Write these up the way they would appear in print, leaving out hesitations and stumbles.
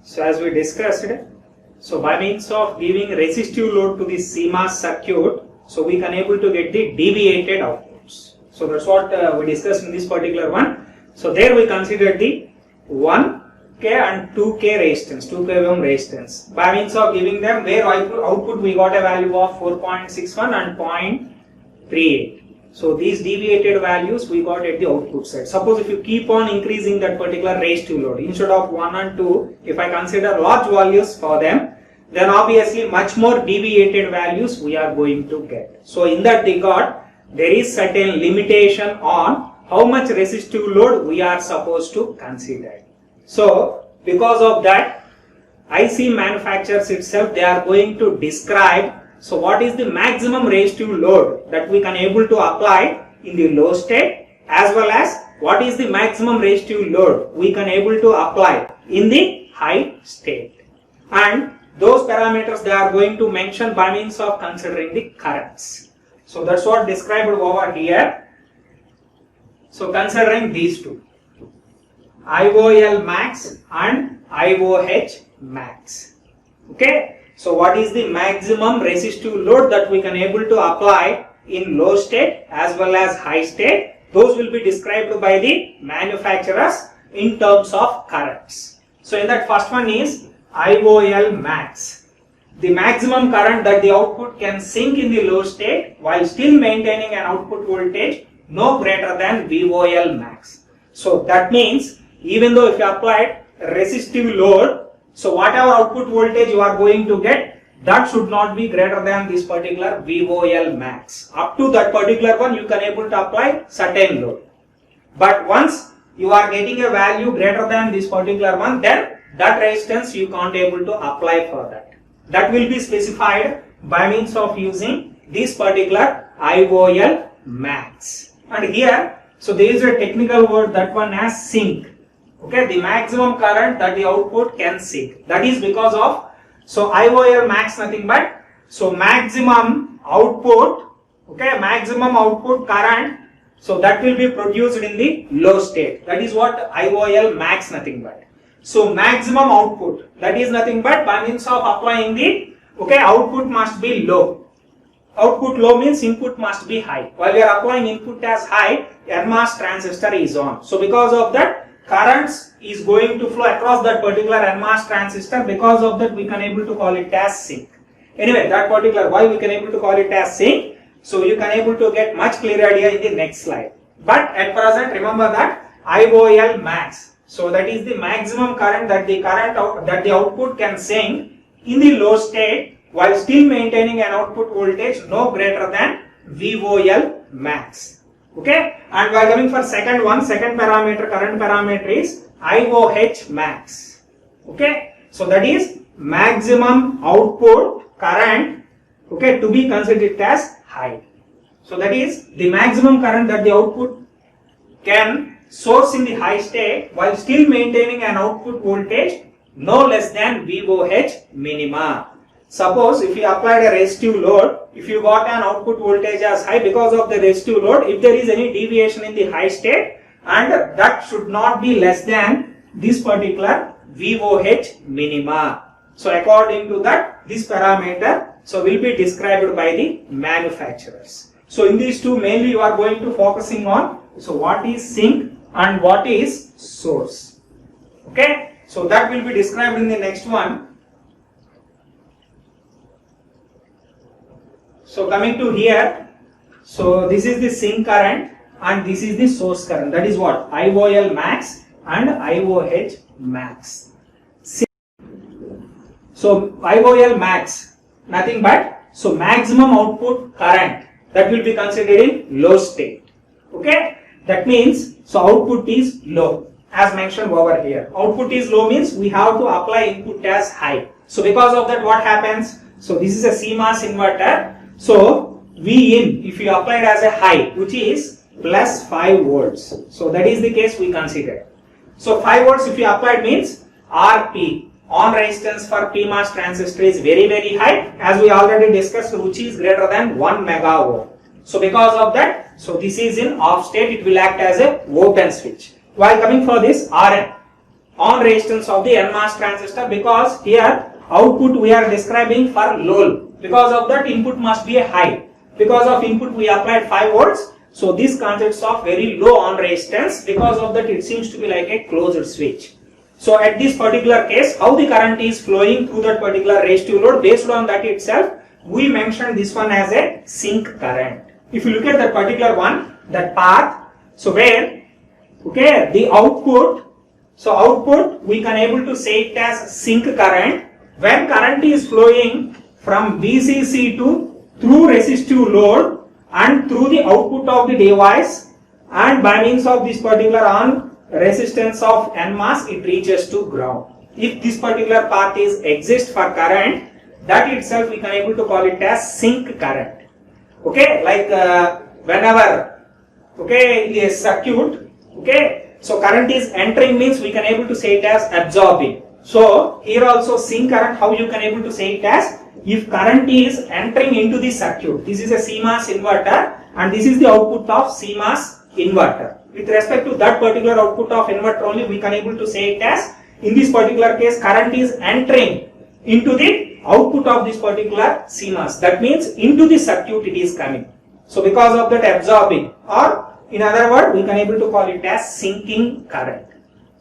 So as we discussed, so by means of giving resistive load to the CMOS circuit, so we can able to get the deviated outputs. So that's what we discussed in this particular one. So there we considered the 1K and 2K resistance, 2K ohm resistance. By means of giving them where output we got a value of 4.61 and 0.38. So these deviated values we got at the output side. Suppose if you keep on increasing that particular resistive load, instead of 1 and 2, if I consider large values for them, then obviously much more deviated values we are going to get. So in that regard, there is certain limitation on how much resistive load we are supposed to consider. So because of that, IC manufacturers itself, they are going to describe so what is the maximum resistive load that we can able to apply in the low state, as well as what is the maximum resistive load we can able to apply in the high state. And those parameters they are going to mention by means of considering the currents. So that's what described over here. So considering these two, IOL max and IOH max. Okay. So what is the maximum resistive load that we can able to apply in low state as well as high state? Those will be described by the manufacturers in terms of currents. So in that first one is IOL max. The maximum current that the output can sink in the low state while still maintaining an output voltage no greater than VOL max. So that means even though if you applied resistive load, so whatever output voltage you are going to get, that should not be greater than this particular VOL max. Up to that particular one you can able to apply certain load. But once you are getting a value greater than this particular one, then that resistance you can't able to apply for that. That will be specified by means of using this particular IOL max. And here, so there is a technical word, that one as sink. Okay, the maximum current that the output can sink. That is because of, so IOL max nothing but, so maximum output, okay, maximum output current, so that will be produced in the low state. That is what IOL max nothing but. So maximum output, that is nothing but by means of applying the, okay, output must be low. Output low means input must be high. While we are applying input as high, NMOS transistor is on. So because of that, currents is going to flow across that particular NMOS transistor. Because of that, we can able to call it as sink. Anyway, that particular why we can able to call it as sink. So you can able to get much clear idea in the next slide. But at present, remember that IOL max. So that is the maximum current that the output can sink in the low state while still maintaining an output voltage no greater than VOL max. Okay, and we are coming for second one, second parameter, current parameter is IOH max. Okay, so that is maximum output current, okay, to be considered as high. So that is the maximum current that the output can source in the high state while still maintaining an output voltage no less than VOH minima. Suppose if you applied a resistive load, if you got an output voltage as high because of the resistive load, if there is any deviation in the high state, and that should not be less than this particular VOH minima. So according to that, this parameter so will be described by the manufacturers. So in these two mainly you are going to focusing on, so what is sink and what is source. Okay, so that will be described in the next one. So coming to here, so this is the sink current and this is the source current. That is what? IOL max and IOH max. So IOL max, nothing but, so maximum output current that will be considered in low state. Okay, that means, so output is low as mentioned over here. Output is low means we have to apply input as high. So because of that what happens? So this is a CMOS inverter. So Vin, if you apply it as a high, which is plus 5 volts. So that is the case we consider. So 5 volts if you apply it means RP, on resistance for PMOS transistor is very high, as we already discussed, which is greater than 1 mega ohm. So because of that, so this is in off state, it will act as a open switch. While coming for this Rn, on resistance of the NMOS transistor, because here output we are describing for low. Because of that, input must be a high. Because of input we applied 5 volts. So this consists of very low on resistance. Because of that, it seems to be like a closed switch. So at this particular case, how the current is flowing through that particular resistive load, based on that itself, we mentioned this one as a sink current. If you look at that particular one, that path, so where, okay, the output, so output we can able to say it as sink current when current is flowing from VCC to through resistive load and through the output of the device, and by means of this particular on resistance of NMOS, it reaches to ground. If this particular path is exist for current, that itself we can able to call it as sink current. Okay, like whenever, okay, in a circuit, okay, so current is entering means we can able to say it as absorbing. So here also sink current, how you can able to say it as, if current is entering into the circuit. This is a CMOS inverter and this is the output of CMOS inverter. With respect to that particular output of inverter only, we can able to say it as, in this particular case, current is entering into the output of this particular CMOS. That means into the circuit it is coming. So because of that absorbing, or in other words, we can able to call it as sinking current.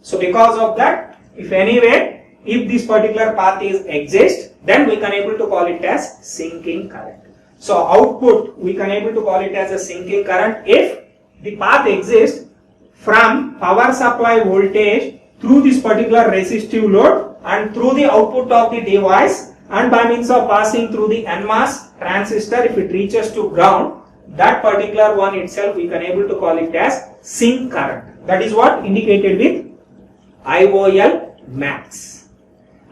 So because of that, if anyway, if this particular path is exist, then we can able to call it as sinking current. So output, we can able to call it as a sinking current if the path exists from power supply voltage through this particular resistive load and through the output of the device, and by means of passing through the NMOS transistor, if it reaches to ground, that particular one itself we can able to call it as sink current. That is what indicated with IOL max.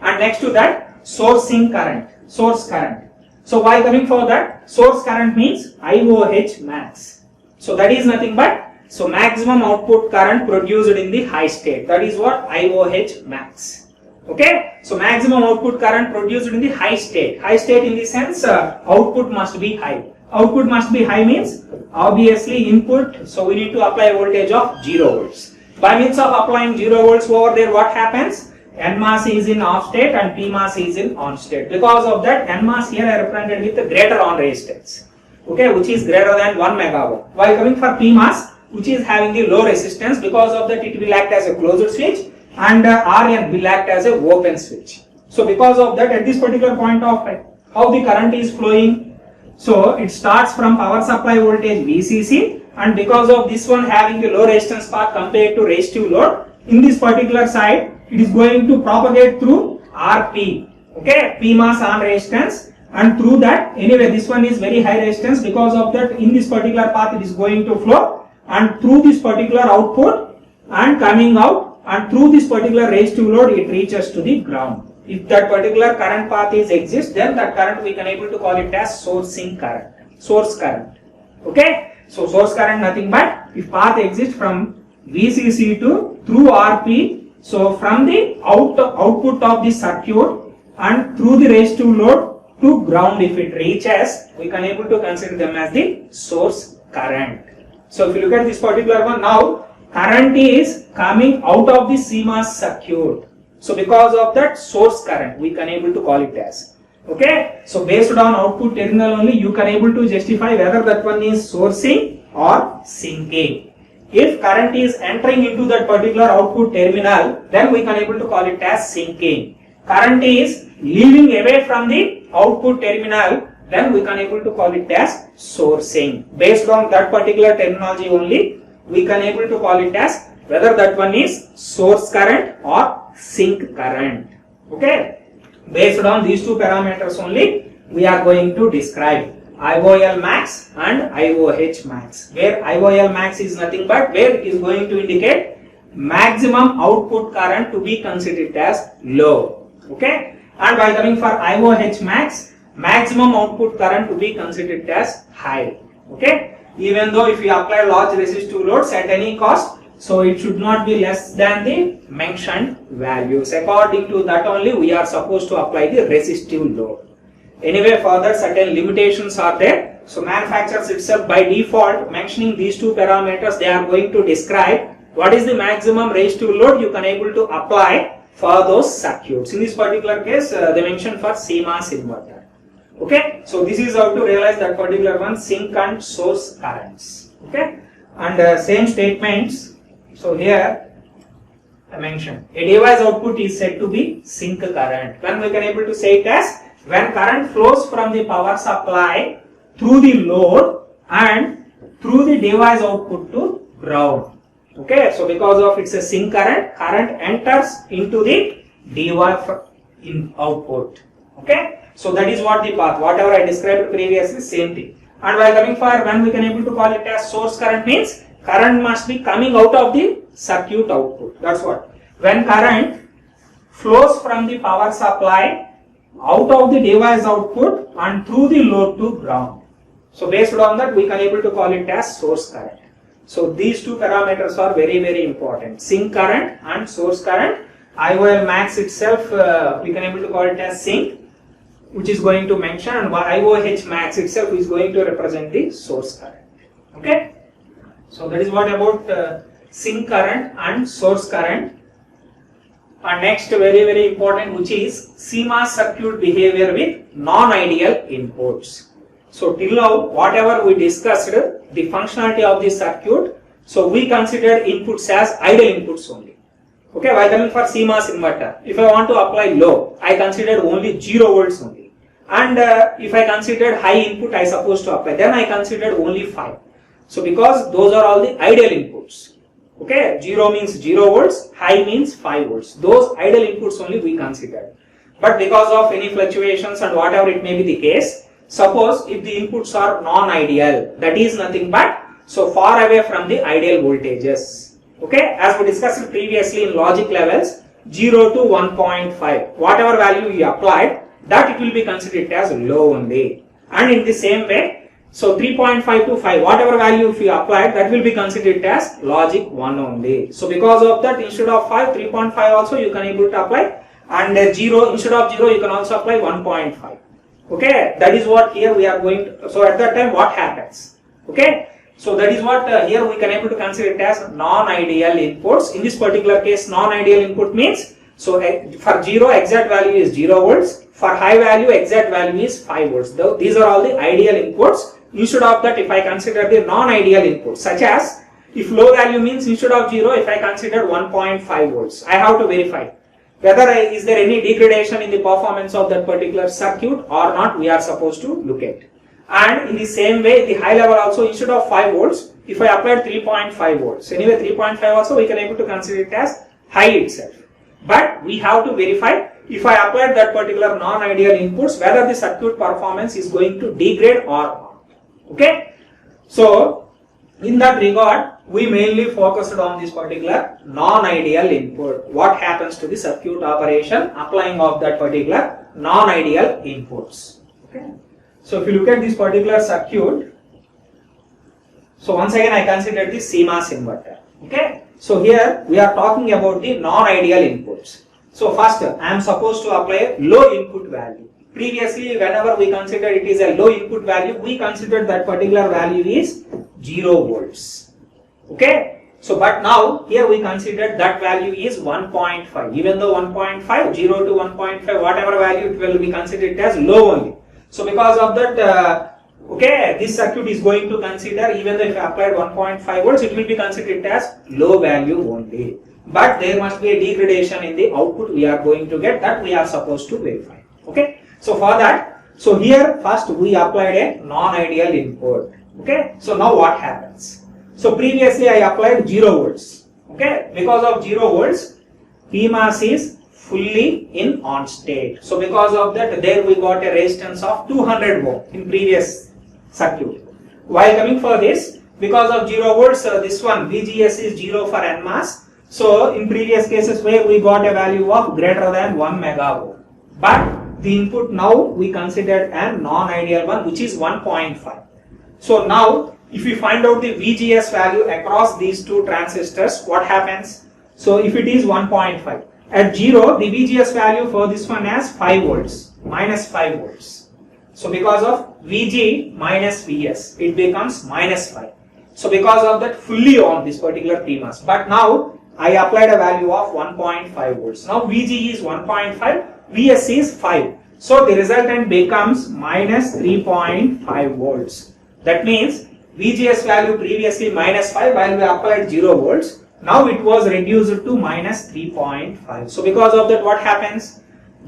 And next to that, source sink current, source current. So why coming for that? Source current means IOH max. So that is nothing but, so maximum output current produced in the high state. That is what IOH max. Okay, so maximum output current produced in the high state. High state in the sense output must be high. Output must be high means obviously input. So we need to apply a voltage of 0 volts. By means of applying 0 volts over there, what happens? NMOS is in off state and PMOS is in on state. Because of that, NMOS here are represented with a greater on resistance. Okay, which is greater than 1 megawatt. While coming for PMOS, which is having the low resistance, because of that it will act as a closed switch, and RN will act as a open switch. So because of that, at this particular point of how the current is flowing, so it starts from power supply voltage VCC, and because of this one having the low resistance path compared to resistive load, in this particular side it is going to propagate through RP, okay, PMOS on resistance. And through that, anyway, this one is very high resistance. Because of that, in this particular path it is going to flow, and through this particular output and coming out, and through this particular resistive load it reaches to the ground. If that particular current path is exist, then that current we can able to call it as sourcing current, source current. Okay, so source current nothing but if path exists from VCC to through RP, so from the output of the circuit and through the resistive load to ground, if it reaches, we can able to consider them as the source current. So if you look at this particular one, now current is coming out of the CMOS circuit. So because of that source current, we can able to call it as. Okay, so based on output terminal only, you can able to justify whether that one is sourcing or sinking. If current is entering into that particular output terminal, then we can able to call it as sinking. Current is leaving away from the output terminal, then we can able to call it as sourcing. Based on that particular terminology only, we can able to call it as whether that one is source current or sink current. Okay, based on these two parameters only, we are going to describe IOL max and IOH max, where IOL max is nothing but where it is going to indicate maximum output current to be considered as low. Okay, and by coming for IOH max, maximum output current to be considered as high. Okay, even though if you apply large resistive loads at any cost, so it should not be less than the mentioned values. According to that only we are supposed to apply the resistive load. Anyway, further certain limitations are there. So manufacturers itself by default mentioning these two parameters, they are going to describe what is the maximum resistive load you can able to apply for those circuits. In this particular case, they mentioned for CMOS inverter. Okay, so this is how to realize that particular one, sink and source currents. Okay, and same statements. So here I mentioned a device output is said to be sink current. When we can able to say it as when current flows from the power supply through the load and through the device output to ground. Okay, so because of it's a sink current, current enters into the device in output. Okay, so that is what the path, whatever I described previously, same thing. And while coming for when we can able to call it as source current means current must be coming out of the circuit output. That's what. When current flows from the power supply out of the device output and through the load to ground. So based on that we can able to call it as source current. So these two parameters are very important. Sink current and source current. IOL max itself we can able to call it as sink, which is going to mention, and IOH max itself is going to represent the source current. Okay. So that is what about sink current and source current. And next very important, which is CMOS circuit behavior with non-ideal inputs. So till now whatever we discussed the functionality of the circuit, so we consider inputs as ideal inputs only. Okay, while coming for CMOS inverter, if I want to apply low, I consider only 0 volts only. And if I considered high input I supposed to apply, then I considered only 5. So because those are all the ideal inputs. Okay, 0 means 0 volts, high means 5 volts. Those ideal inputs only we considered. But because of any fluctuations and whatever it may be the case, suppose if the inputs are non-ideal, that is nothing but so far away from the ideal voltages. Okay, as we discussed previously in logic levels, 0 to 1.5, whatever value you applied, that it will be considered as low only. And in the same way, so 3.5 to 5, whatever value if you applied, that will be considered as logic 1 only. So because of that, instead of 5, 3.5 also you can able to apply, and 0, instead of 0 you can also apply 1.5. Okay, that is what here we are going to, so at that time what happens? Okay, so that is what here we can able to consider it as non-ideal inputs. In this particular case, non-ideal input means, so for 0 exact value is 0 volts, for high value exact value is 5 volts. These are all the ideal inputs. Instead of that, if I consider the non-ideal inputs, such as if low value means instead of 0, if I consider 1.5 volts, I have to verify whether is there any degradation in the performance of that particular circuit or not, we are supposed to look at. And in the same way, the high level also, instead of 5 volts, if I applied 3.5 volts, anyway 3.5 also we can able to consider it as high itself. But we have to verify if I applied that particular non-ideal inputs, whether the circuit performance is going to degrade or not. Okay, so in that regard, we mainly focused on this particular non-ideal input. What happens to the circuit operation applying of that particular non-ideal inputs. Okay, so if you look at this particular circuit, so once again I consider the CMOS inverter. Okay, so here we are talking about the non-ideal inputs. So first, I am supposed to apply a low input value. Previously, whenever we consider it is a low input value, we consider that particular value is 0 volts. Okay, so but now here we consider that value is 1.5. Even though 1.5, 0 to 1.5, whatever value, it will be considered as low only. So because of that, okay, this circuit is going to consider, even though if I applied 1.5 volts, it will be considered as low value only. But there must be a degradation in the output we are going to get, that we are supposed to verify. Okay, so for that, so here first we applied a non-ideal input. Okay, so now what happens? So previously I applied 0 volts. Okay, because of 0 volts, PMOS is fully in on state. So because of that, there we got a resistance of 200 ohm in previous circuit. While coming for this, because of 0 volts, this one VGS is 0 for NMOS. So in previous cases where we got a value of greater than 1 mega ohm. But the input now we considered a non-ideal one, which is 1.5. So now if we find out the VGS value across these two transistors, what happens? So if it is 1.5, at 0 the VGS value for this one has 5 volts, minus 5 volts. So because of VG minus Vs, it becomes minus 5. So because of that, fully on this particular PMOS. But now I applied a value of 1.5 volts. Now VG is 1.5, Vs is 5. So the resultant becomes minus 3.5 volts. That means VGS value previously minus 5 while we applied 0 volts. Now it was reduced to minus 3.5. So because of that, what happens?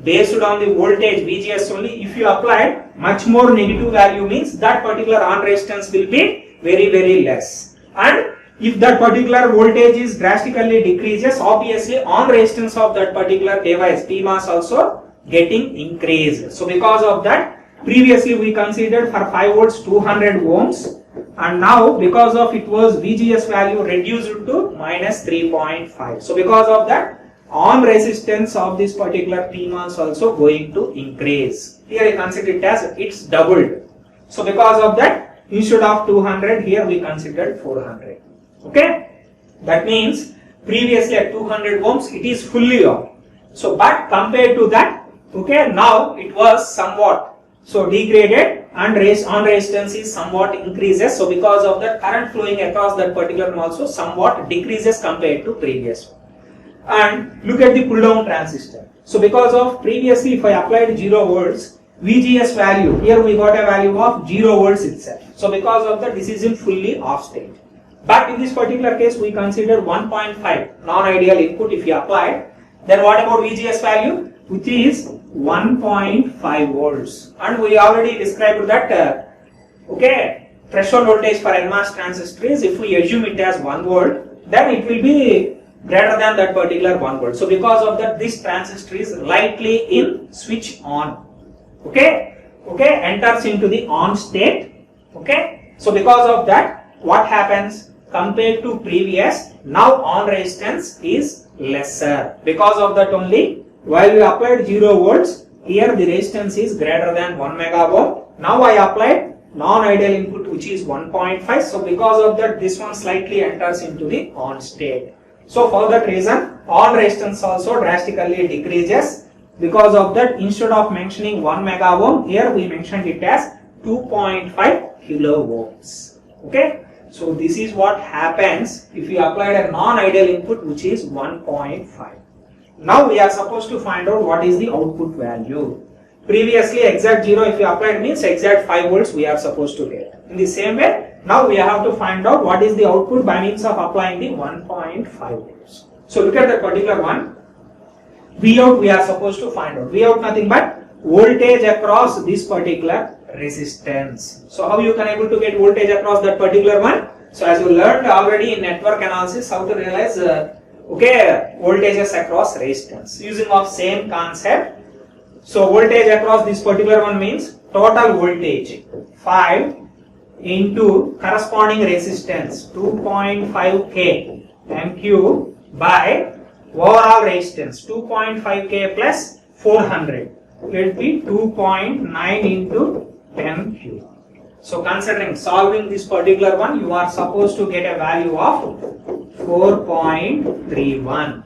Based on the voltage VGS only, if you applied much more negative value, means that particular on resistance will be very less. And if that particular voltage is drastically decreases, obviously on resistance of that particular device PMOS also getting increased. So because of that, previously we considered for 5 volts 200 ohms, and now because of it was VGS value reduced to minus 3.5. So because of that, on resistance of this particular PMOS also going to increase. Here I consider it as it's doubled. So because of that, instead of 200, here we considered 400. Okay, that means previously at 200 ohms it is fully on. So but compared to that, okay, now it was somewhat so degraded, and on resistance is somewhat increases. So because of that, current flowing across that particular one also somewhat decreases compared to previous one. And look at the pull down transistor. So because of previously if I applied 0 volts, VGS value, here we got a value of 0 volts itself. So because of that, this is in fully off state. But in this particular case, we consider 1.5 non-ideal input if you apply. Then what about VGS value? Which is 1.5 volts. And we already described that, okay, threshold voltage for NMOS transistor is, if we assume it as 1 volt, then it will be greater than that particular 1 volt. So because of that, this transistor is lightly in switch on. Okay, enters into the on state. Okay, so because of that, what happens? Compared to previous, now on resistance is lesser. Because of that only, while we applied 0 volts, here the resistance is greater than 1 mega ohm. Now I applied non-ideal input which is 1.5. So because of that, this one slightly enters into the on state. So for that reason, on resistance also drastically decreases. Because of that, instead of mentioning 1 mega ohm, here we mentioned it as 2.5 kilo ohms. Okay, so this is what happens if you applied a non-ideal input which is 1.5. Now we are supposed to find out what is the output value. Previously exact 0 if you applied means exact 5 volts we are supposed to get. In the same way, now we have to find out what is the output by means of applying the 1.5 volts. So look at that particular one. V out we are supposed to find out. V out nothing but voltage across this particular resistance. So how you can able to get voltage across that particular one? So as you learned already in network analysis, how to realize okay, voltages across resistance using of same concept. So voltage across this particular one means total voltage 5 into corresponding resistance 2.5k MQ by overall resistance 2.5k plus 400. It will be 2.9 into 10Q. So considering solving this particular one, you are supposed to get a value of 4.31.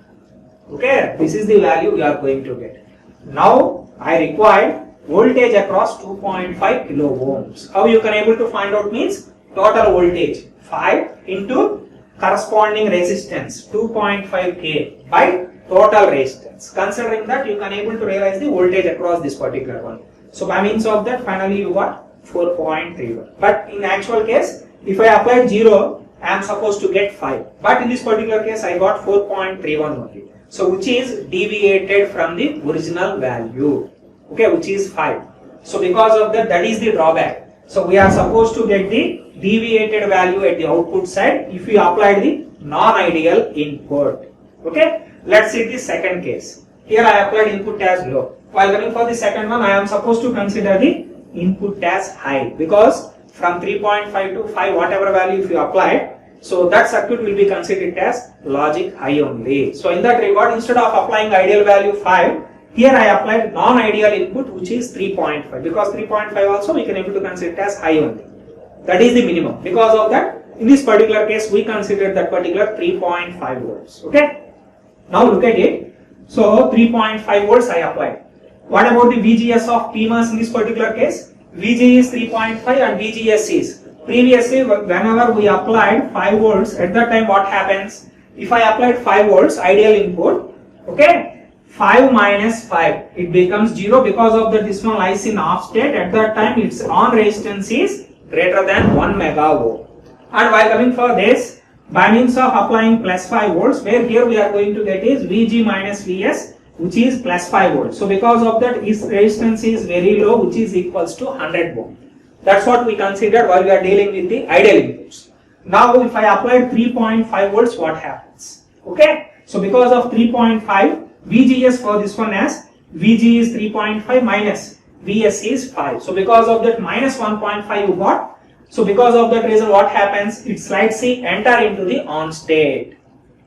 Okay, this is the value you are going to get. Now I require voltage across 2.5 kilo ohms. How you can able to find out means total voltage 5 into corresponding resistance 2.5k by total resistance. Considering that, you can able to realize the voltage across this particular one. So by means of that, finally you got 4.31. But in actual case, if I apply 0, I am supposed to get 5. But in this particular case, I got 4.31 only. So which is deviated from the original value. Okay, which is 5. So because of that, that is the drawback. So we are supposed to get the deviated value at the output side if we apply the non-ideal input. Okay, let's see the second case. Here I applied input as low. While coming for the second one, I am supposed to consider the input as high, because from 3.5 to 5 whatever value if you apply, so that circuit will be considered as logic high only. So in that regard, instead of applying ideal value 5, here I applied non-ideal input which is 3.5, because 3.5 also we can able to consider it as high only. That is the minimum. Because of that, in this particular case we consider that particular 3.5 volts. Okay, now look at it. So 3.5 volts I applied. What about the VGS of PMOS in this particular case? VG is 3.5 and VGS is Previously, whenever we applied 5 volts, at that time what happens? If I applied 5 volts ideal input, okay, 5 minus 5, it becomes 0 because of the this one lies in off state. At that time, its on resistance is greater than 1 mega ohm. And while coming for this, by means of applying plus 5 volts, where here we are going to get is Vg minus Vs, which is plus 5 volts. So because of that, its resistance is very low, which is equals to 100 ohm. That's what we considered while we are dealing with the ideal inputs. Now if I applied 3.5 volts, what happens? Okay, so because of 3.5, VGS for this one as Vg is 3.5 minus Vs is 5. So because of that minus 1.5 you got. So because of that reason what happens? It slightly enter into the on state.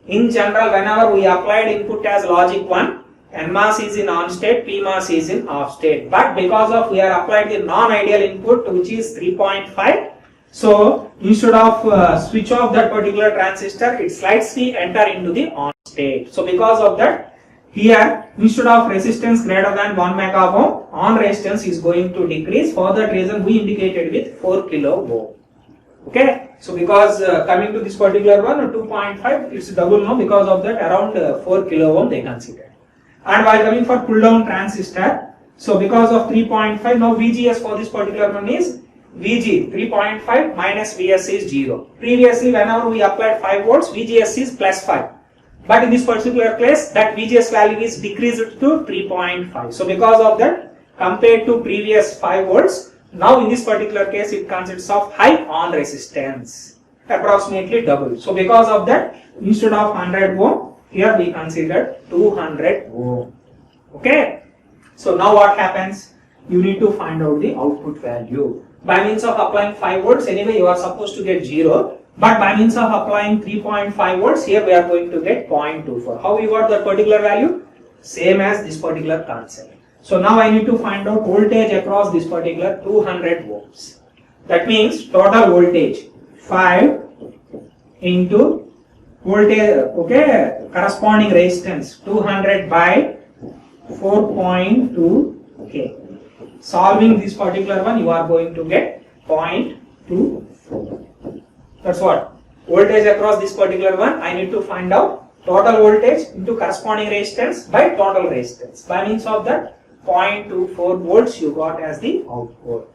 In general, whenever we applied input as logic 1, NMOS is in on state, PMOS is in off state. But because of we are applied the non-ideal input which is 3.5, so instead of switch off that particular transistor, it slightly enter into the on state. So because of that, here instead of resistance greater than 1 mega ohm, on resistance is going to decrease. For that reason we indicated with 4 kilo ohm. Okay, so because coming to this particular one 2.5, it's double now, because of that around 4 kilo ohm they considered. And while coming for pull down transistor, so because of 3.5, now VGS for this particular one is Vg 3.5 minus Vs is 0. Previously whenever we applied 5 volts, VGS is plus 5. But in this particular case, that VGS value is decreased to 3.5. So because of that, compared to previous 5 volts, now in this particular case it consists of high on resistance, approximately double. So because of that, instead of 100 ohm, here we considered 200 ohm. Okay. So now what happens? You need to find out the output value. By means of applying 5 volts, anyway you are supposed to get 0. But by means of applying 3.5 volts, here we are going to get 0.24. How we got that particular value? Same as this particular concept. So now I need to find out voltage across this particular 200 volts. That means total voltage 5 into voltage, okay, corresponding resistance 200 by 4.2 K. Solving this particular one, you are going to get 0.24. That's what. Voltage across this particular one, I need to find out total voltage into corresponding resistance by total resistance. By means of that, 0.24 volts you got as the output.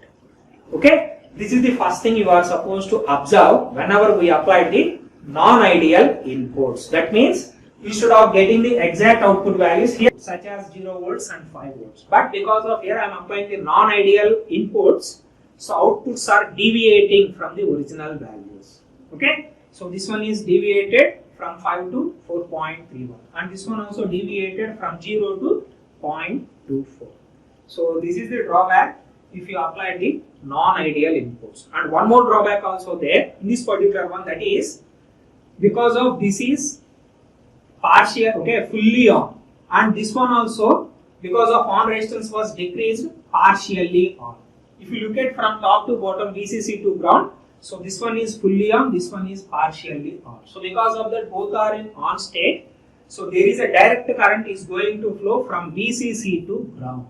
Okay. This is the first thing you are supposed to observe whenever we apply the non-ideal inputs. That means instead of getting the exact output values here, such as 0 volts and 5 volts. But because of here I am applying the non-ideal inputs, so outputs are deviating from the original values. Okay, so this one is deviated from 5 to 4.31, and this one also deviated from 0 to 0.24. So this is the drawback if you apply the non-ideal inputs. And one more drawback also there in this particular one, that is because of this is partial, okay, fully on, and this one also because of on resistance was decreased, partially on. If you look at from top to bottom, VCC to ground, so this one is fully on, this one is partially on. So because of that both are in on state, so there is a direct current is going to flow from VCC to ground.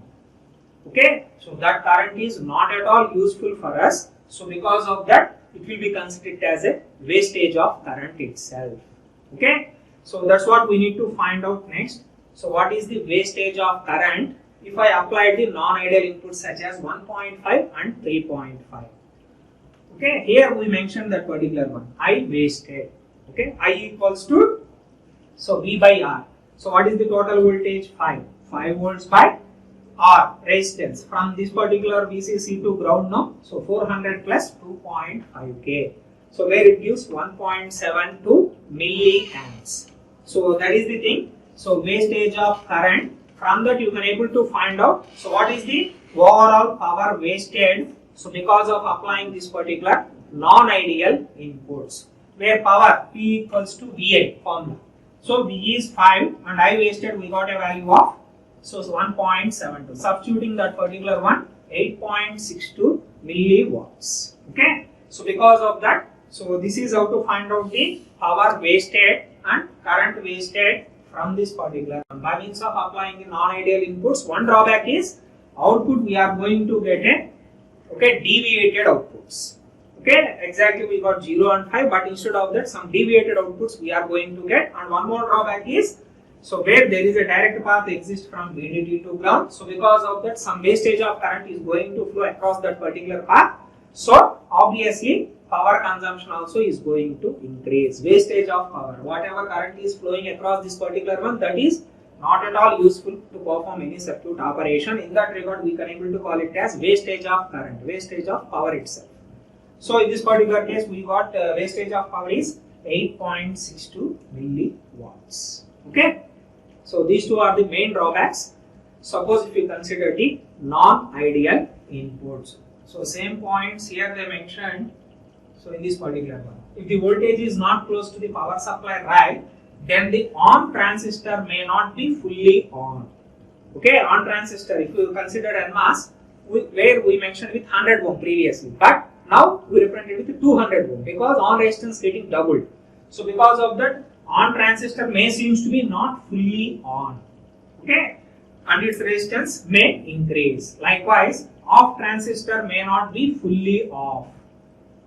Okay, so that current is not at all useful for us. So because of that, it will be considered as a wastage of current itself. Okay, so that's what we need to find out next. So what is the wastage of current if I applied the non-ideal inputs such as 1.5 and 3.5? Okay, here we mentioned that particular one, I wasted. Okay, I equals to, so V by R. So what is the total voltage? 5 volts by R, resistance from this particular VCC to ground now. So 400 plus 2.5 K. So where it gives 1.72 milliamps. So that is the thing. So wastage of current, from that you can able to find out. So what is the overall power wasted? So because of applying this particular non-ideal inputs, where power P equals to VA formula. So V is 5 and I wasted, we got a value of, so 1.72. Substituting that particular one, 8.62 milliwatts. Okay. So because of that, so this is how to find out the power wasted and current wasted from this particular one. By means of applying the non-ideal inputs, one drawback is output we are going to get a, okay, deviated outputs. Okay, exactly we got 0 and 5, but instead of that some deviated outputs we are going to get. And one more drawback is, so where there is a direct path exists from VDD to ground, so because of that some wastage of current is going to flow across that particular path. So obviously power consumption also is going to increase. Wastage of power, whatever current is flowing across this particular one, that is not at all useful to perform any circuit operation. In that regard, we can able to call it as wastage of current, wastage of power itself. So in this particular case, we got wastage of power is 8.62 milliwatts. Okay. So these two are the main drawbacks. Suppose if you consider the non-ideal inputs. So same points here they mentioned. So in this particular one, if the voltage is not close to the power supply, right, then the on transistor may not be fully on. Okay, on transistor, if you consider NMOS, where we mentioned with 100 ohm previously, but now we represent it with 200 ohm because on resistance getting doubled. So because of that, on transistor may seems to be not fully on. Okay, and its resistance may increase. Likewise, off transistor may not be fully off,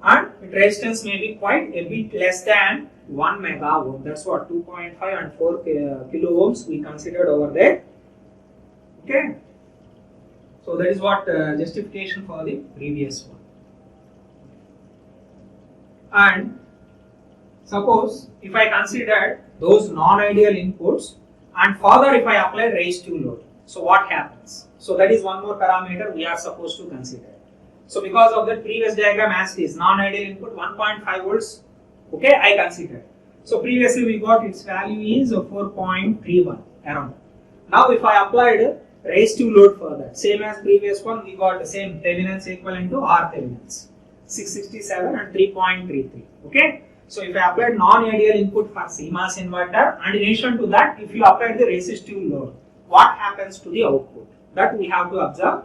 and its resistance may be quite a bit less than 1 mega ohm. That's what 2.5 and 4 kilo ohms we considered over there. Okay, so that is what justification for the previous one. And suppose if I consider those non-ideal inputs and further if I apply resistive load, so what happens? So that is one more parameter we are supposed to consider. So because of that previous diagram as it is, non-ideal input 1.5 volts, okay, I considered. So previously we got its value is 4.31 around. Now if I applied resistive load for that, same as previous one, we got the same Thevenin's equivalent to R Thevenin's 667 and 3.33. Okay, so if I applied non-ideal input for CMOS inverter, and in addition to that, if you apply the resistive load, what happens to the output? That we have to observe.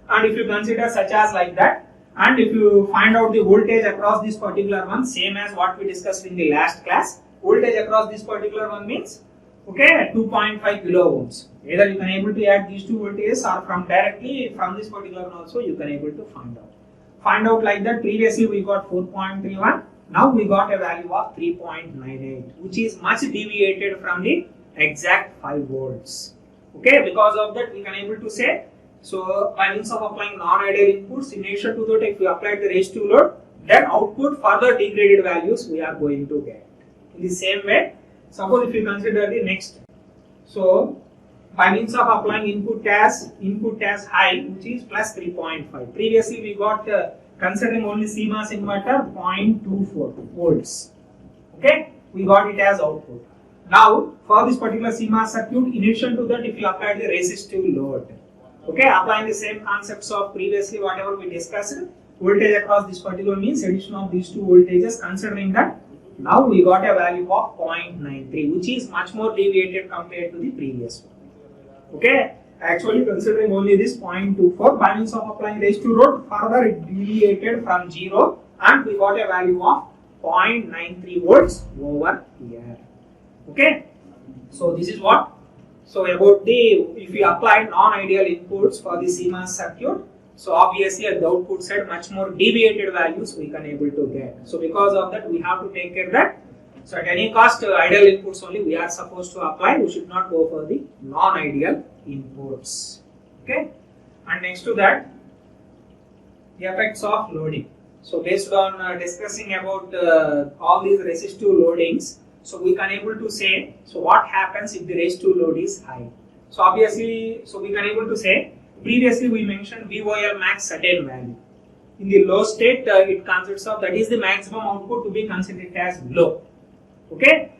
And if you consider such as like that, and if you find out the voltage across this particular one, same as what we discussed in the last class, voltage across this particular one means, okay, 2.5 kilo ohms. Either you can able to add these two voltages or from directly from this particular one also you can able to find out. Find out like that. Previously we got 4.31, now we got a value of 3.98, which is much deviated from the exact 5 volts. Okay, because of that we can able to say, so by means of applying non-ideal inputs, in addition to that if we apply the resistive load, then output further degraded values we are going to get. In the same way, suppose if you consider the next, so by means of applying input as high, which is plus 3.5. Previously we got considering only CMOS inverter 0.24 volts. Okay, we got it as output. Now for this particular CMOS circuit, in addition to that, if you apply the resistive load, okay, applying the same concepts of previously whatever we discussed, voltage across this particular means addition of these two voltages, considering that now we got a value of 0.93, which is much more deviated compared to the previous one. Okay, actually considering only this 0.24, by means of applying resistive load, further it deviated from 0 and we got a value of 0.93 volts over here. Okay, so this is what. So about the, if we apply non-ideal inputs for the CMOS circuit, so obviously at the output side much more deviated values we can able to get. So because of that we have to take care that, so at any cost ideal inputs only we are supposed to apply, we should not go for the non-ideal inputs. Okay, and next to that, the effects of loading. So based on discussing about all these resistive loadings, so we can able to say, so what happens if the resistive load is high? So obviously, so we can able to say, previously we mentioned VOL max certain value. In the low state, it consists of, that is the maximum output to be considered as low. Okay.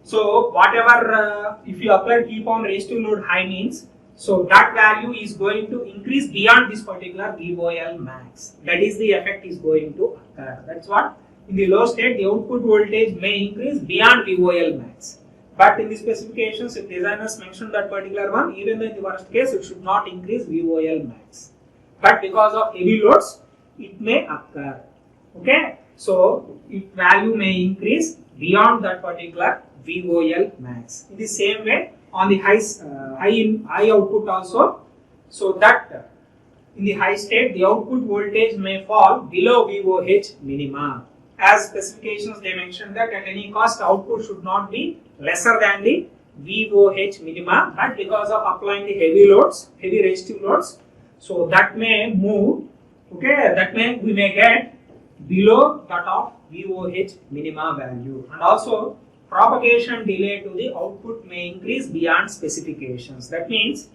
So whatever, if you apply keep on resistive load high means, so that value is going to increase beyond this particular VOL max. That is the effect is going to occur. That's what. In the low state, the output voltage may increase beyond VOL max. But in the specifications, if designers mention that particular one, even in the worst case, it should not increase VOL max. But because of heavy loads, it may occur. Okay, so its value may increase beyond that particular VOL max. In the same way, on the high output also, so that in the high state, the output voltage may fall below VOH minima. As specifications, they mentioned that at any cost, output should not be lesser than the VOH minima, but because of applying the heavy loads, heavy resistive loads, so that may move, okay, we may get below that of VOH minima value, and also propagation delay to the output may increase beyond specifications. That means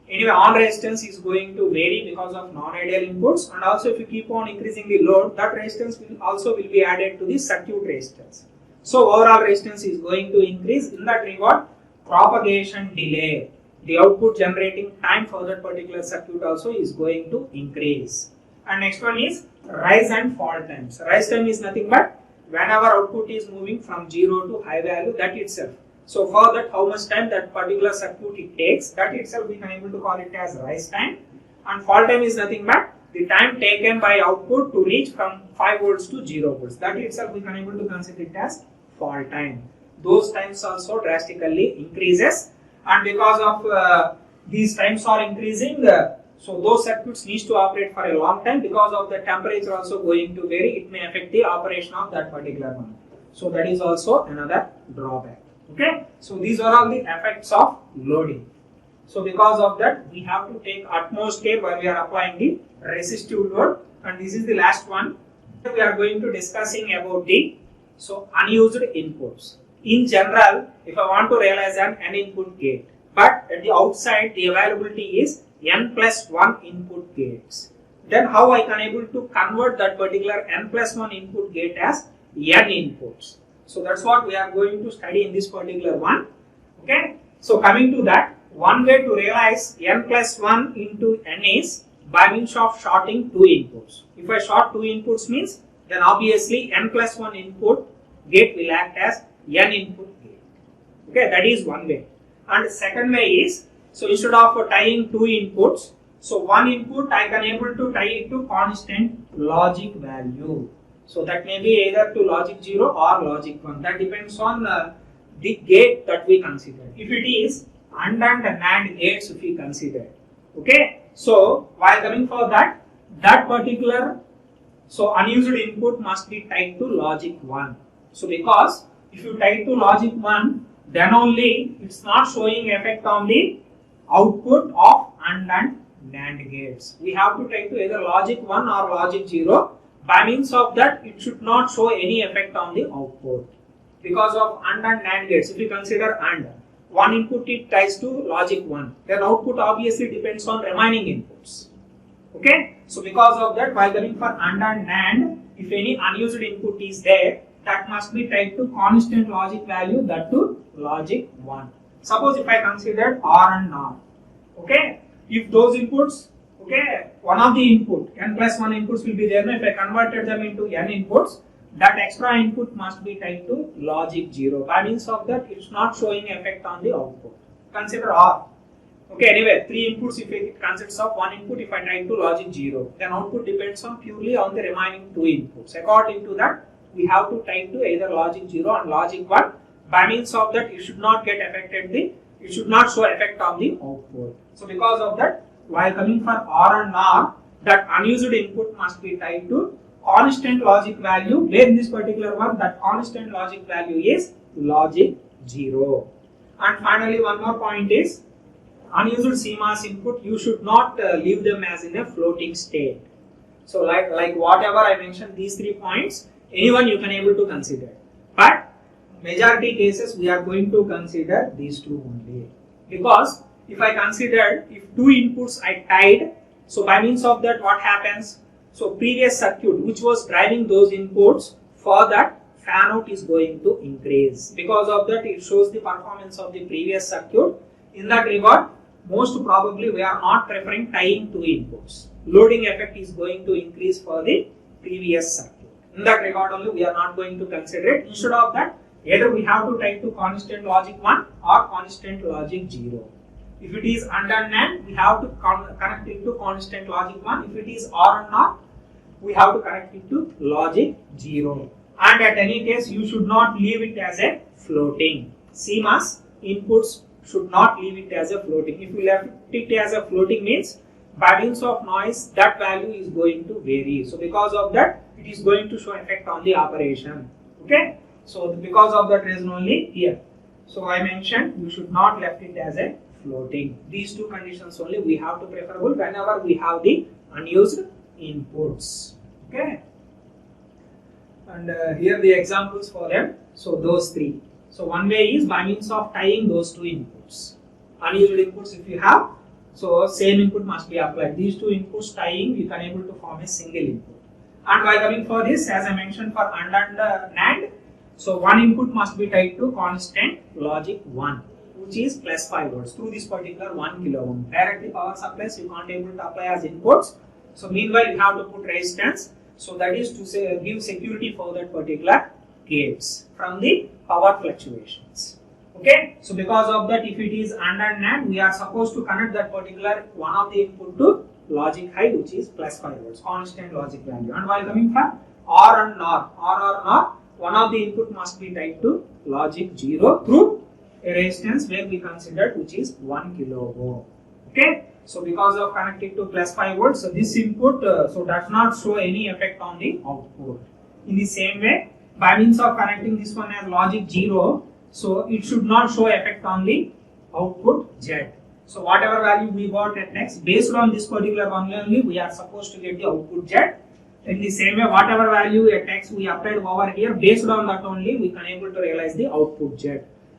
anyway on resistance is going to vary because of non-ideal inputs, and also if you keep on increasing the load, that resistance will be added to the circuit resistance. So overall resistance is going to increase. In that regard, propagation delay, the output generating time for that particular circuit also is going to increase. And next one is rise and fall times. Rise time is nothing but whenever output is moving from 0 to high value, that itself. So for that, how much time that particular circuit it takes, that itself we can able to call it as rise time. And fall time is nothing but the time taken by output to reach from 5 volts to 0 volts. That itself we can able to consider it as fall time. Those times also drastically increases, and because of these times are increasing, so those circuits needs to operate for a long time. Because of the temperature also going to vary, it may affect the operation of that particular one. So that is also another drawback. Okay, so these are all the effects of loading. So because of that, we have to take utmost care while we are applying the resistive load. And this is the last one. We are going to discussing about the unused inputs. In general, if I want to realize an n input gate, but at the outside the availability is n plus 1 input gates, then how I can able to convert that particular n plus 1 input gate as n inputs. So that's what we are going to study in this particular one. Okay, so coming to that, one way to realize n plus 1 into n is by means of shorting 2 inputs. If I short 2 inputs means, then obviously n plus 1 input gate will act as n input gate. Okay, that is one way. And second way is, so instead of tying 2 inputs, so one input I can able to tie it to constant logic value. So that may be either to logic 0 or logic 1. That depends on the gate that we consider. If it is AND and NAND gates if we consider. Okay, so while coming for that particular unused input must be tied to logic 1. So because if you tie to logic 1, then only it's not showing effect on the output of AND and NAND gates. We have to tie to either logic 1 or logic 0. By means of that, it should not show any effect on the output. Because of AND and NAND gates, if you consider AND, one input it ties to logic 1, then output obviously depends on remaining inputs. Okay, so because of that, while going for AND and NAND, if any unused input is there, that must be tied to constant logic value, that to logic 1. Suppose if I considered OR and NOR, okay, if those inputs, okay, one of the input, n plus 1 inputs will be there, if I converted them into n inputs, that extra input must be tied to logic 0. By means of that, it's not showing effect on the output. Consider OR. Okay, anyway, 3 inputs, if it consists of 1 input, if I tie to logic 0, then output depends on purely on the remaining 2 inputs. According to that, we have to tie to either logic 0 and logic 1. By means of that, it should not get affected it should not show effect on the output. So because of that, while coming for OR and NOR, that unused input must be tied to constant logic value, where in this particular one, that constant logic value is logic 0. And finally, one more point is, unused CMOS input, you should not leave them as in a floating state. So like whatever I mentioned, these 3 points, anyone you can able to consider. But majority cases, we are going to consider these 2 only. Because if I considered, if 2 inputs I tied, so by means of that, what happens? So previous circuit which was driving those inputs, for that fan out is going to increase. Because of that, it shows the performance of the previous circuit. In that regard, most probably we are not preferring tying 2 inputs. Loading effect is going to increase for the previous circuit. In that regard only, we are not going to consider it. Instead of that, either we have to tie to constant logic 1 or constant logic 0. If it is AND and NAND, we have to connect it to constant logic 1. If it is OR and NOR, we have to connect it to logic 0. And at any case, you should not leave it as a floating. CMOS inputs should not leave it as a floating. If you left it as a floating means, by means of noise, that value is going to vary. So because of that, it is going to show effect on the operation. Okay. So because of that reason only here. So I mentioned you should not left it as a floating. These two conditions only we have to preferable whenever we have the unused inputs. Okay. And here the examples for them. So those three. So one way is by means of tying those two inputs. Unused inputs if you have, so same input must be applied. These two inputs tying, you can able to form a single input. And by coming for this, as I mentioned for AND and NAND, so one input must be tied to constant logic 1, which is plus 5 volts through this particular 1 kilo ohm. Directly power supplies you can't able to apply as inputs. So meanwhile you have to put resistance. So that is to say, give security for that particular gates from the power fluctuations. Okay. So because of that, if it is AND and NAND, we are supposed to connect that particular one of the input to logic high, which is plus 5 volts, constant logic value. And while coming for OR and NOR, one of the input must be tied to logic 0 through a resistance where we considered, which is 1 kilo ohm. Okay. So because of connected to plus 5 volts, so this input so does not show any effect on the output. In the same way, by means of connecting this one as logic 0, so it should not show effect on the output Z. So whatever value we got at X, based on this particular one only, we are supposed to get the output Z. In the same way, whatever value at X we applied over here, based on that only, we can able to realize the output Z.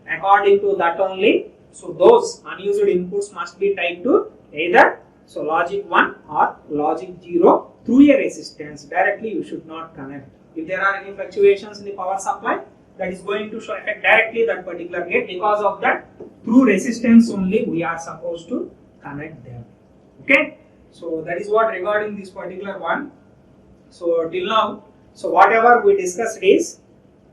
According to that only, so those unused inputs must be tied to either so logic 1 or logic 0 through a resistance. Directly you should not connect. If there are any fluctuations in the power supply, that is going to show effect directly that particular gate. Because of that, through resistance only we are supposed to connect them. Okay. So that is what regarding this particular one. So till now, so whatever we discussed is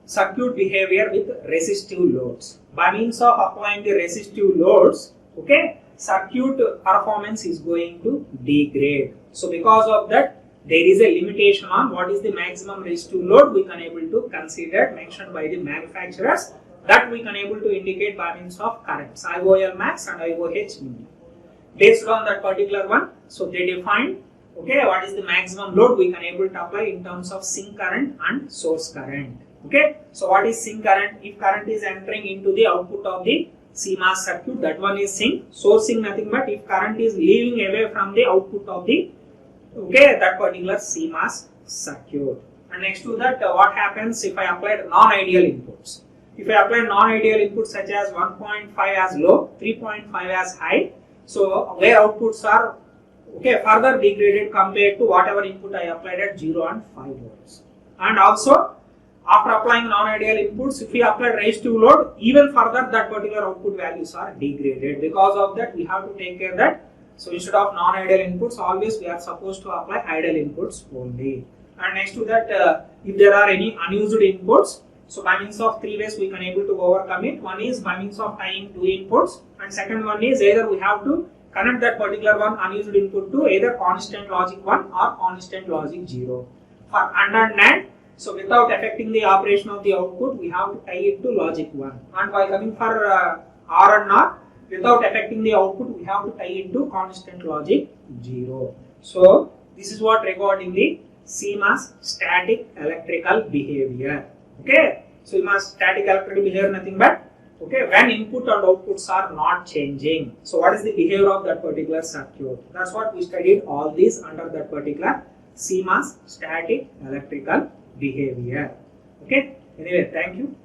circuit behavior with resistive loads. By means of applying the resistive loads, okay, circuit performance is going to degrade. So because of that, there is a limitation on what is the maximum resistive load we can able to consider, mentioned by the manufacturers, that we can able to indicate by means of currents IOL max and IOH min. Based on that particular one, so they define, okay, what is the maximum load we can able to apply in terms of sink current and source current. Okay, so what is sink current? If current is entering into the output of the CMOS circuit, that one is sink. Sourcing nothing but if current is leaving away from the output of the, okay, that particular CMOS circuit. And next to that, what happens if I apply non-ideal inputs? If I apply non-ideal inputs such as 1.5 as low, 3.5 as high, so where outputs are, okay, further degraded compared to whatever input I applied at 0 and 5 volts. And also, after applying non-ideal inputs, if we apply resistive load, even further that particular output values are degraded. Because of that, we have to take care that, so instead of non-ideal inputs, always we are supposed to apply ideal inputs only. And next to that, if there are any unused inputs, so by means of three ways we can able to overcome it. One is by means of tying two inputs, and second one is either we have to connect that particular one unused input to either constant logic 1 or constant logic 0. For AND and NAND, so without affecting the operation of the output, we have to tie it to logic 1. And while coming for OR and NOR, without affecting the output, we have to tie it to constant logic 0. So this is what regarding the CMOS static electrical behavior. Okay, so CMOS static electrical behavior nothing but, okay, when input and outputs are not changing. So what is the behavior of that particular circuit? That's what we studied all these under that particular CMOS static electrical behavior. Okay, anyway, thank you.